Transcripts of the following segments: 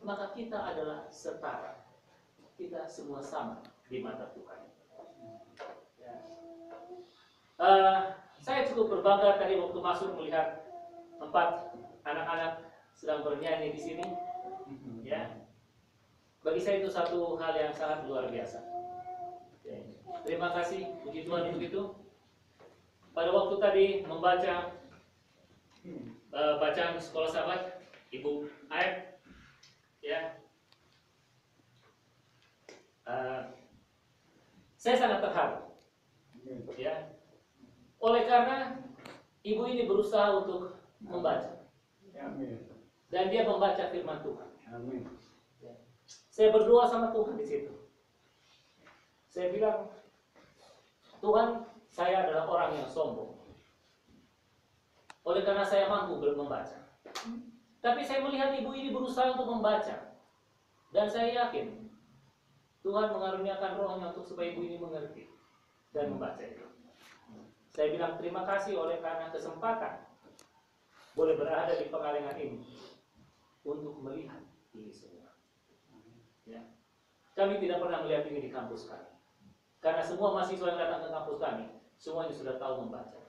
maka kita adalah setara. Kita semua sama di mata Tuhan. Ya. Saya cukup berbangga tadi waktu masuk melihat 4 anak-anak sedang bernyanyi di sini. Ya. Bagi saya itu satu hal yang sangat luar biasa. Ya. Terima kasih, puji Tuhan untuk itu. Pada waktu tadi membaca bacaan sekolah sahabat, Ibu Aib, ya, saya sangat terharu, ya, oleh karena ibu ini berusaha untuk membaca, dan dia membaca firman Tuhan. Ya. Saya berdoa sama Tuhan di situ. Saya bilang, Tuhan, saya adalah orang yang sombong. Oleh karena saya mampu membaca. Tapi saya melihat ibu ini berusaha untuk membaca. Dan saya yakin Tuhan mengaruniakan rohnya untuk supaya ibu ini mengerti dan membaca itu. Saya bilang terima kasih oleh karena kesempatan boleh berada di pengalengan ini untuk melihat ini semua. Ya. Kami tidak pernah melihat ini di kampus kami. Karena semua mahasiswa yang datang ke kampus kami semuanya sudah tahu membaca.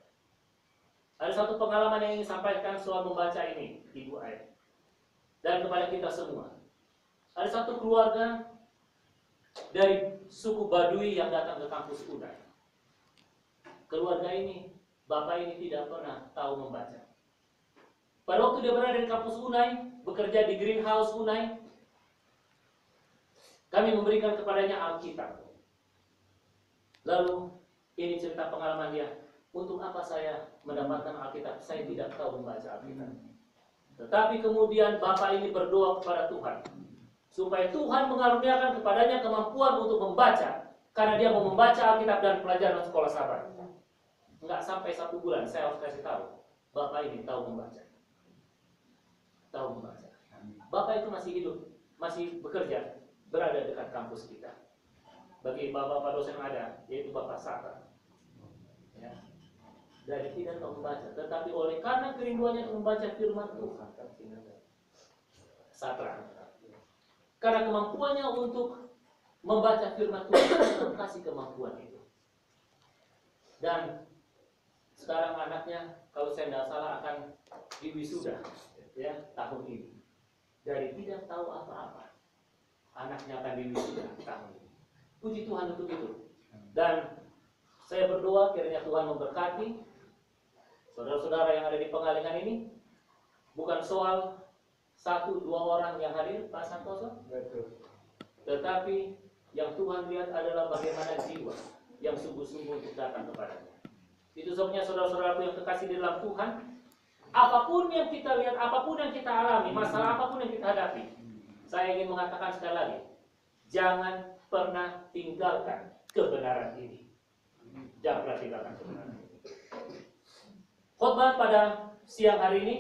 Ada satu pengalaman yang ingin sampaikan soal membaca ini, Ibu Aib, dan kepada kita semua. Ada satu keluarga dari suku Baduy yang datang ke kampus Unai. Keluarga ini, bapak ini tidak pernah tahu membaca. Pada waktu dia berada di kampus Unai, bekerja di greenhouse Unai, kami memberikan kepadanya Alkitab. Lalu, ini cerita pengalaman dia. Untuk apa saya mendapatkan Alkitab? Saya tidak tahu membaca Alkitab. Tetapi kemudian bapak ini berdoa kepada Tuhan supaya Tuhan mengaruniakan kepadanya kemampuan untuk membaca, karena dia mau membaca Alkitab dan pelajaran sekolah sahabat. Enggak sampai 1 bulan saya harus kasih tahu, bapak ini tahu membaca. Tahu membaca. Bapak itu masih hidup, masih bekerja, berada dekat kampus kita. Bagi bapak-bapak dosen ada, yaitu Bapak Satra. Ya. Dari tidak tahu membaca, tetapi oleh karena kerinduannya untuk membaca firman Tuhan, Satra, karena kemampuannya untuk membaca firman Tuhan, kasih kemampuan itu. Dan sekarang anaknya, kalau saya tidak salah, akan diwisuda, ya, tahun ini. Dari tidak tahu apa-apa, anaknya akan diwisuda tahun ini. Puji Tuhan untuk itu. Dan saya berdoa kiranya Tuhan memberkati saudara-saudara yang ada di pengalengan ini. Bukan soal 1-2 orang yang hadir, Pak Santoso, tetapi yang Tuhan lihat adalah bagaimana jiwa yang sungguh-sungguh untuk datang kepadanya. Itu sebabnya saudara-saudaraku yang kekasih di dalam Tuhan, apapun yang kita lihat, apapun yang kita alami, masalah apapun yang kita hadapi, saya ingin mengatakan sekali lagi, jangan pernah tinggalkan kebenaran ini. Jangan pernah tinggalkan kebenaran ini. Khotbah pada siang hari ini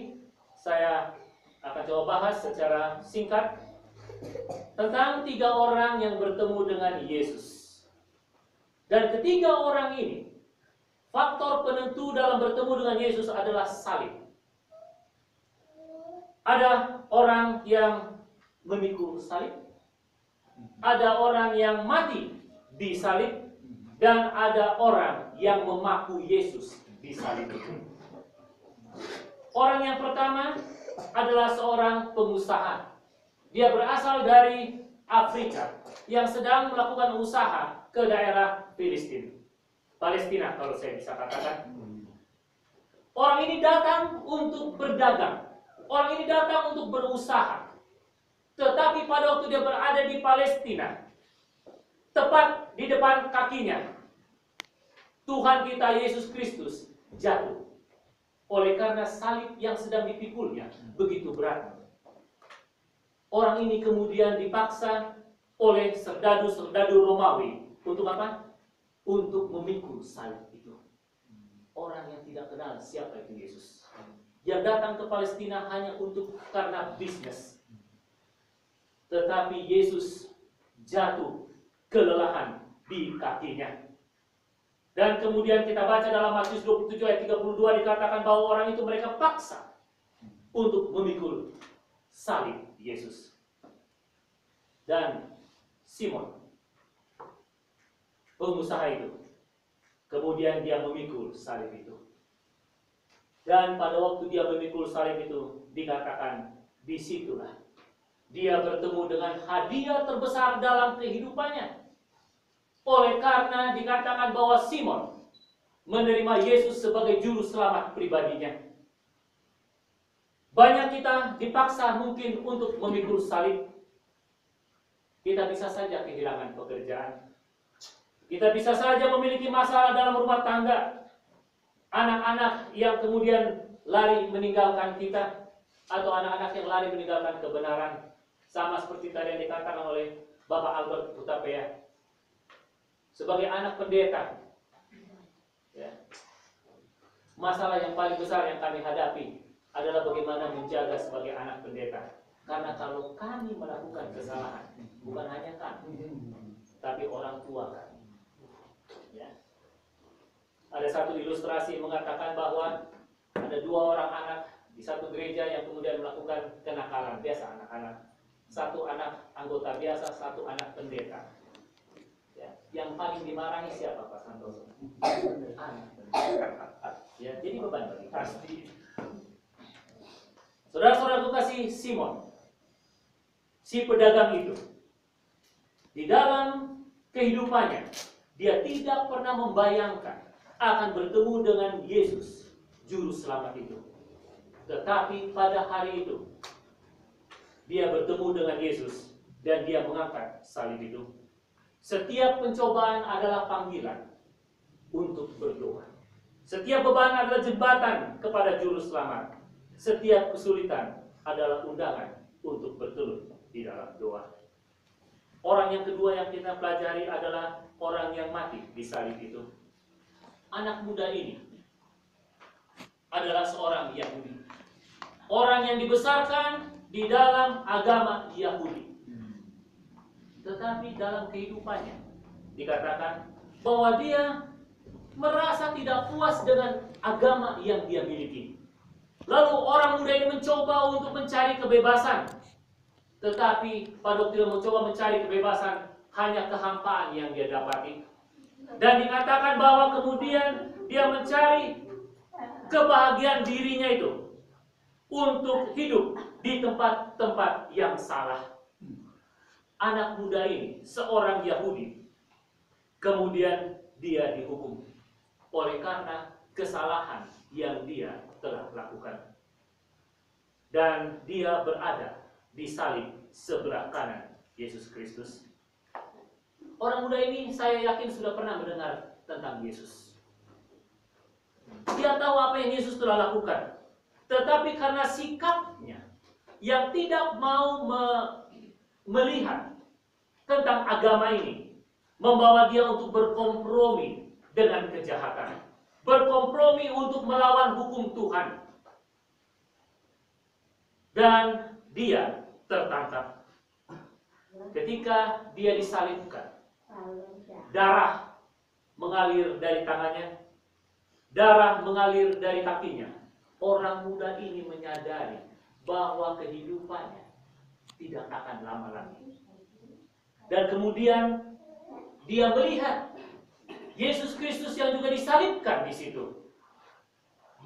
saya akan coba bahas secara singkat tentang 3 orang yang bertemu dengan Yesus. Dan ketiga orang ini, faktor penentu dalam bertemu dengan Yesus adalah salib. Ada orang yang memikul salib, ada orang yang mati di salib, dan ada orang yang memaku Yesus di salib itu. Orang yang pertama adalah seorang pengusaha. Dia berasal dari Afrika yang sedang melakukan usaha ke daerah Palestina kalau saya bisa katakan. Orang ini datang untuk berdagang. Orang ini datang untuk berusaha. Tetapi pada waktu dia berada di Palestina, tepat di depan kakinya, Tuhan kita Yesus Kristus jatuh. Oleh karena salib yang sedang dipikulnya begitu berat. Orang ini kemudian dipaksa oleh serdadu-serdadu Romawi. Untuk apa? Untuk memikul salib itu. Orang yang tidak kenal siapa itu Yesus. Yang datang ke Palestina hanya karena bisnis. Tetapi Yesus jatuh kelelahan di kakinya. Dan kemudian kita baca dalam Matius 27 ayat 32 dikatakan bahwa orang itu mereka paksa untuk memikul salib Yesus. Dan Simon, pengusaha itu, kemudian dia memikul salib itu. Dan pada waktu dia memikul salib itu, dikatakan disitulah dia bertemu dengan hadiah terbesar dalam kehidupannya. Oleh karena dikatakan bahwa Simon menerima Yesus sebagai juru selamat pribadinya. Banyak kita dipaksa mungkin untuk memikul salib. Kita bisa saja kehilangan pekerjaan. Kita bisa saja memiliki masalah dalam rumah tangga. Anak-anak yang kemudian lari meninggalkan kita, atau anak-anak yang lari meninggalkan kebenaran. Sama seperti tadi yang dikatakan oleh Bapak Albert Hutapea. Sebagai anak pendeta, ya, masalah yang paling besar yang kami hadapi adalah bagaimana menjaga sebagai anak pendeta. Karena kalau kami melakukan kesalahan, bukan hanya kami, tapi orang tua kami. Ya. Ada satu ilustrasi yang mengatakan bahwa ada 2 orang anak di satu gereja yang kemudian melakukan kenakalan. Biasa anak-anak. 1 anak anggota biasa, 1 anak pendeta. Ya. Yang paling dimarahi siapa, Pak Santoso? Anak pendeta. Ya, jadi beban bagi pasti. Saudara-saudaraku kasih, Simon, si pedagang itu, di dalam kehidupannya, dia tidak pernah membayangkan akan bertemu dengan Yesus, juru selamat itu. Tetapi pada hari itu, dia bertemu dengan Yesus dan dia mengangkat salib itu. Setiap pencobaan adalah panggilan untuk berdoa. Setiap beban adalah jembatan kepada juru selamat. Setiap kesulitan adalah undangan untuk bertelut di dalam doa. Orang yang kedua yang kita pelajari adalah orang yang mati di salib itu. Anak muda ini adalah seorang Yahudi. Orang yang dibesarkan di dalam agama Yahudi. Tetapi dalam kehidupannya dikatakan bahwa dia merasa tidak puas dengan agama yang dia miliki. Lalu orang muda ini mencoba untuk mencari kebebasan. Tetapi pada waktu dia mencoba mencari kebebasan, hanya kehampaan yang dia dapati. Dan dikatakan bahwa kemudian dia mencari kebahagiaan dirinya itu untuk hidup di tempat-tempat yang salah. Anak muda ini, seorang Yahudi, kemudian dia dihukum oleh karena kesalahan yang dia telah lakukan. Dan dia berada di salib sebelah kanan Yesus Kristus. Orang muda ini saya yakin sudah pernah mendengar tentang Yesus. Dia tahu apa yang Yesus telah lakukan. Tetapi karena sikapnya yang tidak mau melihat tentang agama ini, membawa dia untuk berkompromi dengan kejahatan. Berkompromi untuk melawan hukum Tuhan. Dan dia tertangkap. Ketika dia disalibkan, darah mengalir dari tangannya, darah mengalir dari kakinya. Orang muda ini menyadari bahwa kehidupannya tidak akan lama lagi. Dan kemudian dia melihat Yesus Kristus yang juga disalibkan di situ.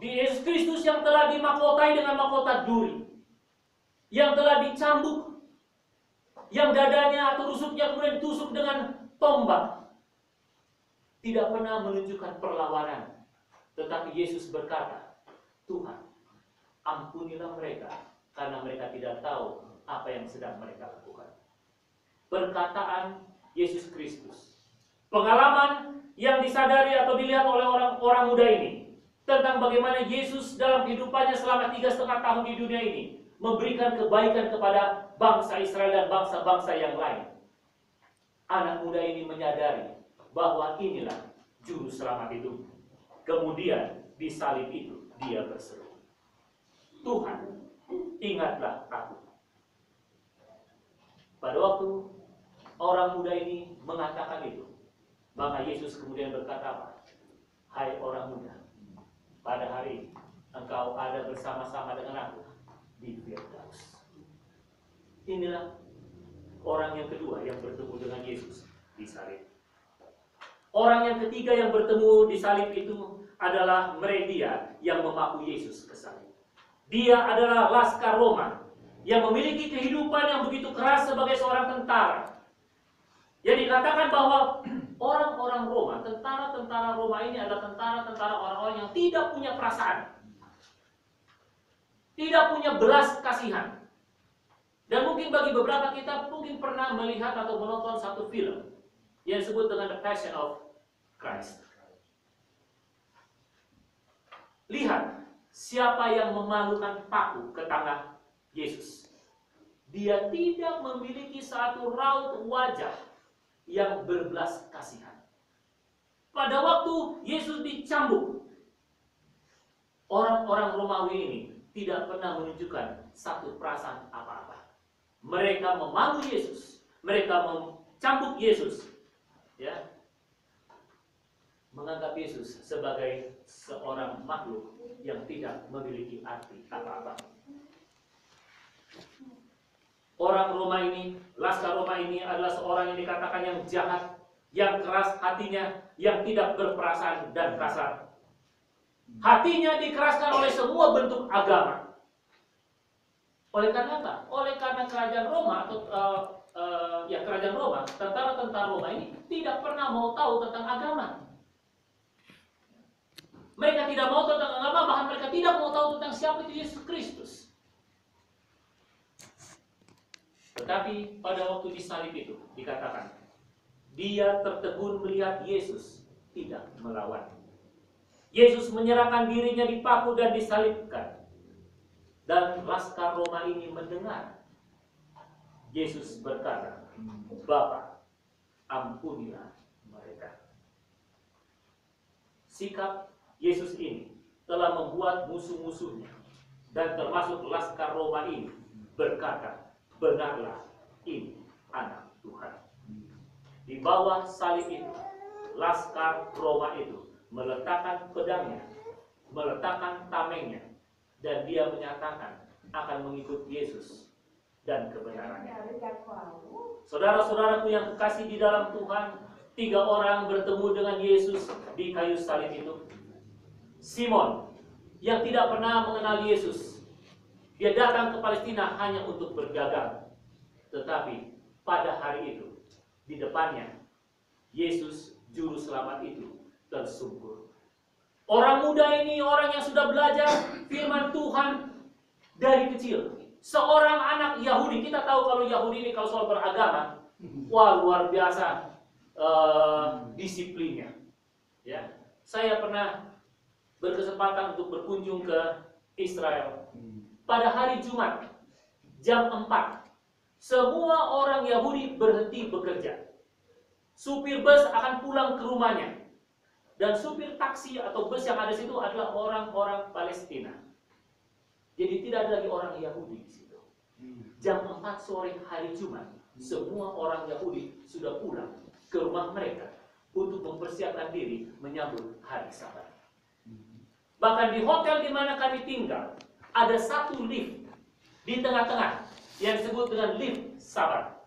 Di Yesus Kristus yang telah dimahkotai dengan mahkota duri, yang telah dicambuk, yang dadanya atau rusuknya kemudian ditusuk dengan tombak. Tidak pernah menunjukkan perlawanan. Tetapi Yesus berkata, Tuhan, ampunilah mereka, karena mereka tidak tahu apa yang sedang mereka lakukan. Perkataan Yesus Kristus, pengalaman yang disadari atau dilihat oleh orang muda ini, tentang bagaimana Yesus dalam kehidupannya selama 3,5 tahun di dunia ini, memberikan kebaikan kepada bangsa Israel dan bangsa-bangsa yang lain. Anak muda ini menyadari bahwa inilah juru selamat itu. Kemudian di salib itu dia berseru, Tuhan, ingatlah aku. Pada waktu orang muda ini mengatakan itu, maka Yesus kemudian berkata apa? Hai orang muda, pada hari ini engkau ada bersama-sama dengan aku di Firdaus. Inilah orang yang kedua yang bertemu dengan Yesus di salib. Orang yang ketiga yang bertemu di salib itu adalah media yang memaku Yesus ke salib. Dia adalah Laskar Roma yang memiliki kehidupan yang begitu keras sebagai seorang tentara. Yang dikatakan bahwa orang-orang Roma, tentara-tentara Roma ini adalah tentara-tentara orang-orang yang tidak punya perasaan, tidak punya belas kasihan. Dan mungkin bagi beberapa kita mungkin pernah melihat atau menonton satu film yang disebut dengan The Passion of Christ. Lihat siapa yang memalukan paku ke tangan Yesus. Dia tidak memiliki satu raut wajah yang berbelas kasihan. Pada waktu Yesus dicambuk, orang-orang Romawi ini tidak pernah menunjukkan satu perasaan apa-apa. Mereka memalu Yesus, mereka mencambuk Yesus, ya, menganggap Yesus sebagai seorang makhluk yang tidak memiliki arti apa-apa. Orang Roma ini, Laskar Roma ini adalah seorang yang dikatakan yang jahat, yang keras hatinya, yang tidak berperasaan dan kasar. Hatinya dikeraskan oleh semua bentuk agama. Oleh karena apa? Oleh karena kerajaan Roma atau kerajaan Roma, tentara-tentara Roma ini tidak pernah mau tahu tentang agama. Mereka tidak mau tentang agama, bahkan mereka tidak mau tahu tentang siapa itu Yesus Kristus. Tetapi pada waktu disalib itu dikatakan, dia tertegun melihat Yesus tidak melawan. Yesus menyerahkan dirinya dipaku dan disalibkan. Dan Laskar Roma ini mendengar Yesus berkata, Bapa, ampunilah mereka. Sikap Yesus ini telah membuat musuh-musuhnya dan termasuk Laskar Roma ini berkata, benarlah ini anak Tuhan. Di bawah salib itu, Laskar Roma itu meletakkan pedangnya, meletakkan tamengnya, dan dia menyatakan akan mengikut Yesus dan kebenarannya. Saudara-saudaraku yang kekasih di dalam Tuhan, 3 orang bertemu dengan Yesus di kayu salib itu. Simon yang tidak pernah mengenal Yesus, dia datang ke Palestina hanya untuk berdagang. Tetapi pada hari itu, di depannya, Yesus Juru Selamat itu tersungkur. Orang muda ini, orang yang sudah belajar firman Tuhan dari kecil. Seorang anak Yahudi, kita tahu kalau Yahudi ini kalau soal beragama, wah luar biasa disiplinnya. Ya, saya pernah berkesempatan untuk berkunjung ke Israel. Pada hari Jumat, jam 4, semua orang Yahudi berhenti bekerja. Supir bus akan pulang ke rumahnya. Dan supir taksi atau bus yang ada di situ adalah orang-orang Palestina. Jadi tidak ada lagi orang Yahudi di situ. Jam 4 sore hari Jumat, semua orang Yahudi sudah pulang ke rumah mereka untuk mempersiapkan diri menyambut hari Sabat. Bahkan di hotel di mana kami tinggal, ada satu lift di tengah-tengah yang disebut dengan lift Sabat.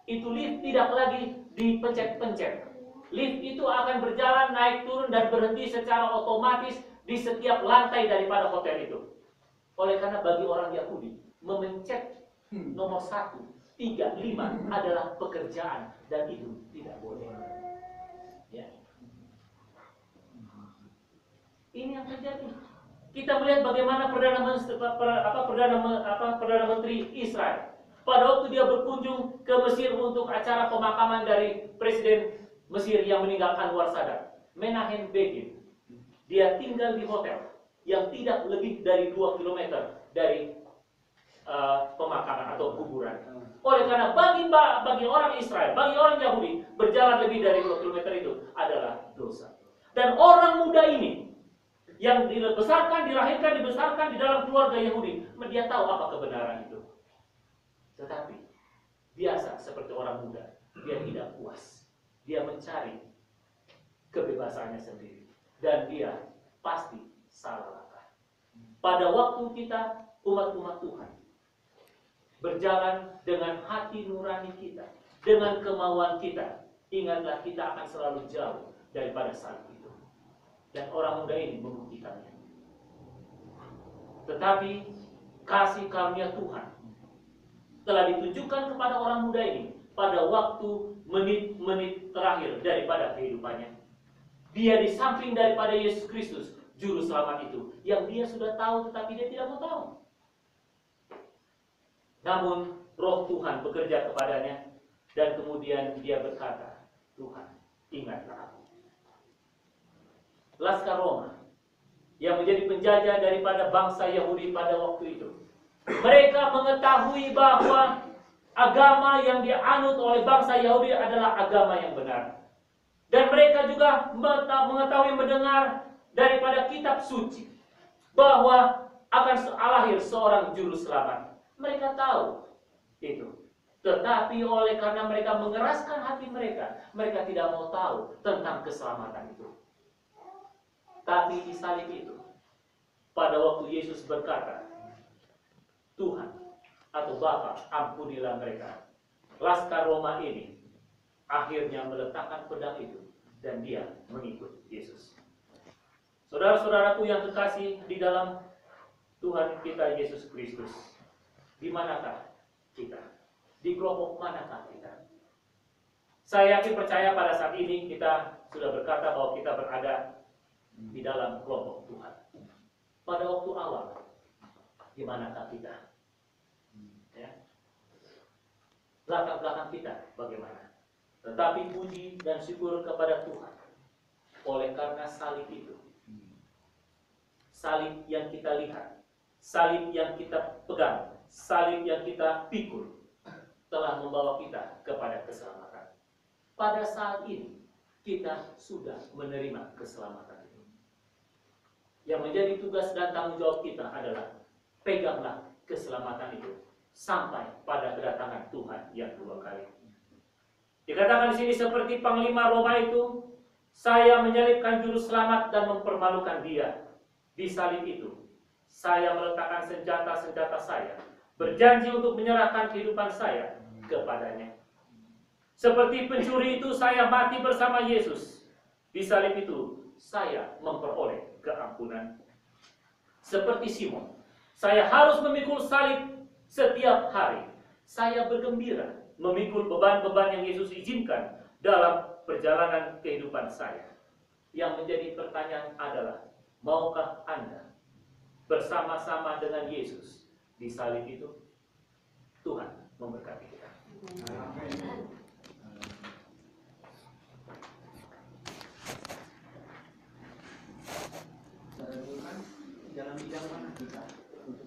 Itu lift tidak lagi dipencet-pencet. Lift itu akan berjalan naik turun dan berhenti secara otomatis di setiap lantai daripada hotel itu. Oleh karena bagi orang Yahudi, memencet nomor 1, 3, 5 adalah pekerjaan dan itu tidak boleh. Ya. Ini yang terjadi. Kita melihat bagaimana Perdana Menteri Israel pada waktu dia berkunjung ke Mesir untuk acara pemakaman dari Presiden Mesir yang meninggalkan Anwar Sadat, Menahem Begin. Dia tinggal di hotel yang tidak lebih dari 2 km dari pemakaman atau kuburan. Oleh karena bagi orang Israel, bagi orang Yahudi, berjalan lebih dari 2 km itu adalah dosa. Dan orang muda ini yang dilahirkan di dalam keluarga Yahudi, dia tahu apa kebenaran itu. Tetapi biasa seperti orang muda, dia tidak puas. Dia mencari kebebasannya sendiri. Dan dia pasti salah langkah. Pada waktu kita umat-umat Tuhan berjalan dengan hati nurani kita, dengan kemauan kita, ingatlah kita akan selalu jauh daripada salib itu. Dan orang muda ini membuktikannya. Tetapi kasih karunia Tuhan telah ditunjukkan kepada orang muda ini pada waktu menit-menit terakhir daripada kehidupannya. Dia di samping daripada Yesus Kristus, Juru Selamat itu, yang dia sudah tahu tetapi dia tidak mau tahu. Namun Roh Tuhan bekerja kepadanya dan kemudian dia berkata, Tuhan, ingatlah aku. Laskar Roma yang menjadi penjajah daripada bangsa Yahudi pada waktu itu, mereka mengetahui bahwa agama yang dianut oleh bangsa Yahudi adalah agama yang benar. Dan mereka juga mengetahui mendengar daripada kitab suci bahwa akan lahir seorang juru selamat. Mereka tahu itu. Tetapi oleh karena mereka mengeraskan hati mereka, mereka tidak mau tahu tentang keselamatan itu. Tapi di salib itu, pada waktu Yesus berkata, Tuhan atau Bapa, ampunilah mereka. Laskar Roma ini akhirnya meletakkan pedang itu dan dia mengikut Yesus. Saudara-saudaraku yang kekasih di dalam Tuhan kita Yesus Kristus, di manakah kita? Di kelompok manakah kita? Saya yakin percaya pada saat ini kita sudah berkata bahwa kita berada di dalam kelompok Tuhan. Pada waktu awal, di manakah kita? Ya. Latar belakang kita bagaimana? Tetapi puji dan syukur kepada Tuhan oleh karena salib itu. Salib yang kita lihat, salib yang kita pegang, salib yang kita pikul telah membawa kita kepada keselamatan. Pada saat ini kita sudah menerima keselamatan itu. Yang menjadi tugas dan tanggung jawab kita adalah peganglah keselamatan itu sampai pada kedatangan Tuhan yang kedua kali. Dikatakan di sini seperti panglima Roma itu, saya menyalibkan juru selamat dan mempermalukan dia. Di salib itu, saya meletakkan senjata-senjata saya, berjanji untuk menyerahkan kehidupan saya kepadanya. Seperti pencuri itu, saya mati bersama Yesus. Di salib itu, saya memperoleh keampunan. Seperti Simon, saya harus memikul salib setiap hari. Saya bergembira memikul beban-beban yang Yesus izinkan dalam perjalanan kehidupan saya. Yang menjadi pertanyaan adalah, maukah Anda bersama-sama dengan Yesus di salib itu? Tuhan memberkati kita. Amin. Dalam bidang mana kita untuk